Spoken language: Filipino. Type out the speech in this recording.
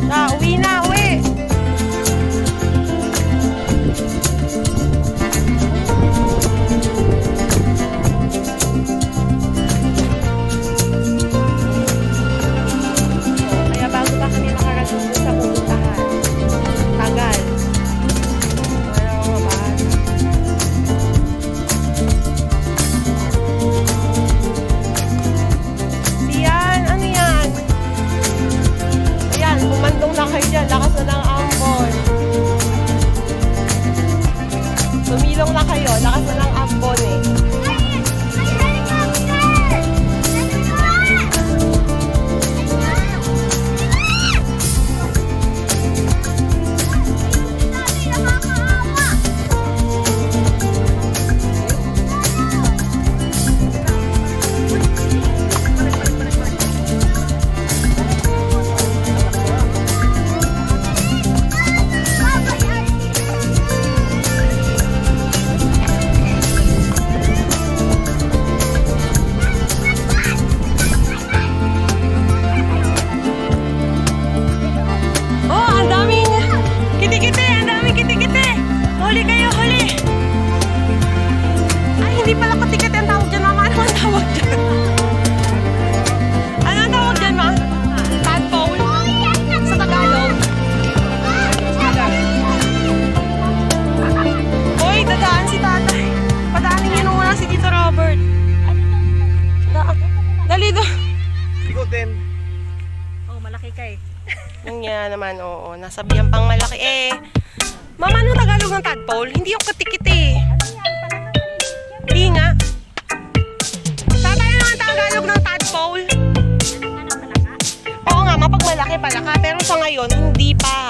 Uwi na, uwi. Kaya bago pa kami makarating dun sa pupuntahan. Tagal. Ano mga bata. Yan, ano yan? Ayan, bumandong na kayo dyan. Lakas na ng ambon. Sumilong na kayo. Lakas na ng ambon eh. Hindi pala patikat ang tawag dyan, mama. Ano ang tawag dyan? Ano ang tawag dyan, ma? Tadpole? Sa Tagalog? Hoy, dadaan si tatay. Padaanin niya nung wala si Tito Robert. Dali doon. Ikaw din. Oh, malaki ka eh. Yung yan naman, oo. Nasabihan pang malaki. Mama, anong Tagalog ng tadpole? Hindi yung katikit eh. Hindi nga. Tatay, ano ang Tagalog ng tadpole? Oo nga, mapag malaki pala ka. Pero sa ngayon, hindi pa.